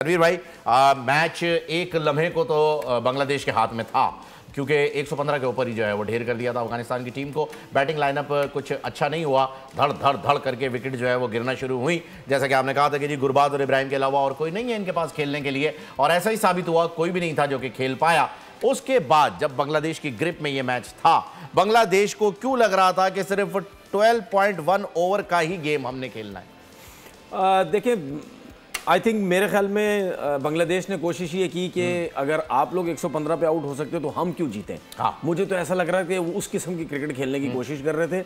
रणवीर भाई, मैच एक लम्हे को तो बांग्लादेश के हाथ में था क्योंकि 115 के ऊपर ही जो है वो ढेर कर दिया था अफगानिस्तान की टीम को। बैटिंग लाइनअप कुछ अच्छा नहीं हुआ, धड़ धड़ धड़ करके विकेट जो है वो गिरना शुरू हुई। जैसा कि आपने कहा था कि जी गुरबाज और इब्राहिम के अलावा और कोई नहीं है इनके पास खेलने के लिए, और ऐसा ही साबित हुआ, कोई भी नहीं था जो कि खेल पाया। उसके बाद जब बांग्लादेश की ग्रिप में ये मैच था, बांग्लादेश को क्यों लग रहा था कि सिर्फ 12.1 ओवर का ही गेम हमने खेलना है? देखिए, आई थिंक मेरे ख्याल में बांग्लादेश ने कोशिश ये की कि अगर आप लोग 115 पे आउट हो सकते तो हम क्यों जीतें। हाँ। मुझे तो ऐसा लग रहा है कि उस किस्म की क्रिकेट खेलने की कोशिश कर रहे थे।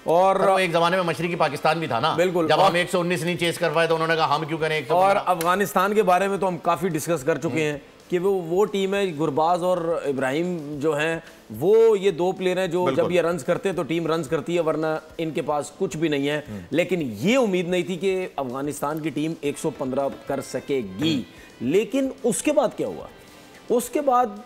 और तो एक जमाने में मशरकी पाकिस्तान भी था ना, बिल्कुल, जब हम 119 नहीं चेस कर पाए तो उन्होंने कहा हम क्यों करें 115। और अफगानिस्तान के बारे में तो हम काफ़ी डिस्कस कर चुके हैं कि वो टीम है, गुरबाज और इब्राहिम जो हैं वो ये दो प्लेयर हैं जो जब ये रन्स करते हैं तो टीम रन्स करती है, वरना इनके पास कुछ भी नहीं है। लेकिन ये उम्मीद नहीं थी कि अफगानिस्तान की टीम 115 कर सकेगी। लेकिन उसके बाद क्या हुआ? उसके बाद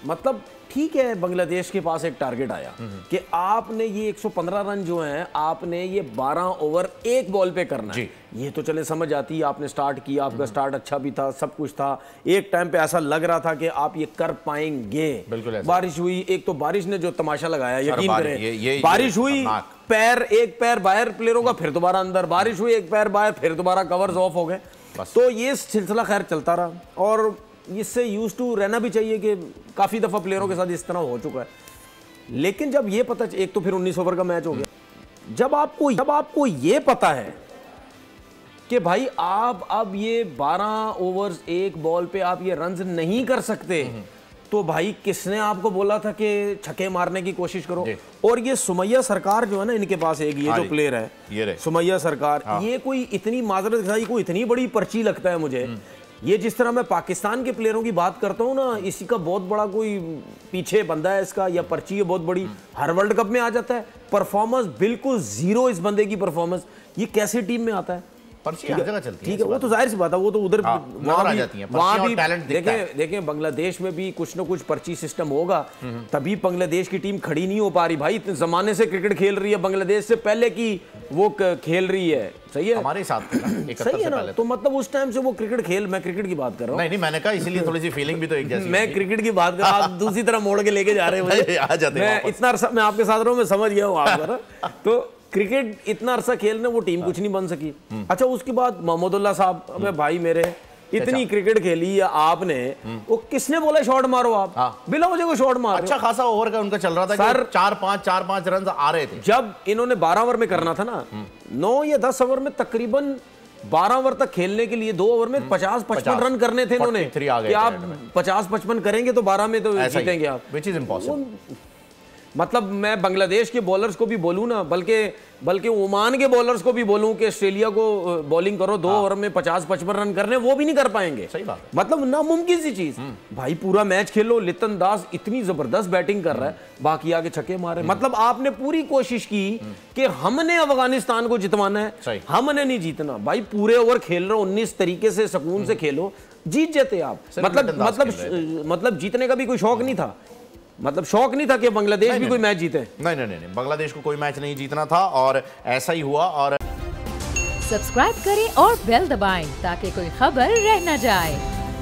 मतलब ठीक है, बांग्लादेश के पास एक टारगेट आया कि आपने ये 115 रन जो हैं आपने ये 12 ओवर एक बॉल पे करना है। ये तो चले समझ आती है, आपने स्टार्ट किया, आपका स्टार्ट अच्छा भी था, सब कुछ था। एक टाइम पे ऐसा लग रहा था कि आप ये कर पाएंगे। बिल्कुल बारिश हुई, एक तो बारिश ने जो तमाशा लगाया, यकीन करें, बारिश हुई, पैर एक पैर बाहर प्लेयरों का, फिर दोबारा अंदर, बारिश हुई, एक पैर बाहर, फिर दोबारा कवर्स ऑफ हो गए। तो ये सिलसिला खैर चलता रहा और इससे यूज टू रहना भी चाहिए कि काफ़ी दफ़ा प्लेयरों के साथ इस तरह हो चुका है। लेकिन जब ये पता, एक तो फिर 19 ओवर का मैच हो गया, जब आपको ये पता है कि भाई आप अब ये 12 ओवर्स एक बॉल पे आप ये रन्स नहीं कर सकते, तो भाई किसने आपको बोला था कि छक्के मारने की कोशिश करो? और ये सुमैया सरकार जो है ना, इनके पास एक ये जो प्लेयर है, ये सुमैया सरकार, ये कोई इतनी माजरत के साथ कोई इतनी बड़ी पर्ची लगता है मुझे। ये जिस तरह मैं पाकिस्तान के प्लेयरों की बात करता हूँ ना, इसी का बहुत बड़ा कोई पीछे बंदा है इसका, या पर्ची है बहुत बड़ी, हर वर्ल्ड कप में आ जाता है। परफॉर्मेंस बिल्कुल जीरो इस बंदे की परफॉर्मेंस, ये कैसी टीम में आता है? पर्ची हर जगह चलती है। ठीक है, वो तो जाहिर सी बात है, वो तो उधर वहां भी टैलेंट देखें बांग्लादेश में भी कुछ ना कुछ पर्ची सिस्टम होगा, तभी बांग्लादेश की टीम खड़ी नहीं हो पा रही। भाई इतने जमाने से क्रिकेट खेल रही है, बांग्लादेश से पहले की वो खेल रही है, सही है, हमारे साथ सही है ना? तो मतलब उस टाइम से वो क्रिकेट खेल, मैं क्रिकेट की बात कर रहा हूँ। नहीं, मैंने कहा इसीलिए थोड़ी सी फीलिंग भी तो एक जैसी। मैं क्रिकेट की बात कर रहा हूँ, आप दूसरी तरह मोड़ के लेके जा रहे हैं। मैं इतना अरसा मैं आपके साथ रहा हूँ, मैं समझ गया हूँ आप। तो क्रिकेट इतना अरसा खेलने वो टीम कुछ नहीं बन सकी। अच्छा, उसके बाद मोहम्मदुल्लाह साहब, अबे भाई मेरे, इतनी क्रिकेट खेली है आपने, वो किसने बोला शॉट मारो आप? बिला वजह को शॉट मारो। अच्छा खासा ओवर का उनका चल रहा था सर, 4-5 रन आ रहे थे। जब इन्होंने 12 ओवर में करना था ना, 9 या 10 ओवर में तकरीबन 12 ओवर तक खेलने के लिए 2 ओवर में 50-55 रन करने थे इन्होंने। कि आप 50-55 करेंगे तो 12 में तो जीतेंगे आप, व्हिच इज इम्पॉसिबल। मतलब मैं बांग्लादेश के बॉलर्स को भी बोलूं ना, बल्कि ओमान के बॉलर्स को भी बोलूं कि ऑस्ट्रेलिया को बॉलिंग करो 2 ओवर में 50-55 रन करने, वो भी नहीं कर पाएंगे। सही बात है। मतलब नामुमकिन सी चीज। भाई पूरा मैच खेलो, लितन दास इतनी जबरदस्त बैटिंग कर रहा है, बाकी आगे छक्के मारे। मतलब आपने पूरी कोशिश की कि हमने अफगानिस्तान को जितवाना है, हमने नहीं जीतना। भाई पूरे ओवर खेल रहे हो, 19 तरीके से सुकून से खेलो, जीत जाते आप। मतलब जीतने का भी कोई शौक नहीं था, मतलब शौक नहीं था कि बांग्लादेश भी कोई मैच जीते। नहीं, बांग्लादेश को कोई मैच नहीं जीतना था और ऐसा ही हुआ। और सब्सक्राइब करें और बेल दबाएं ताकि कोई खबर रह न जाए।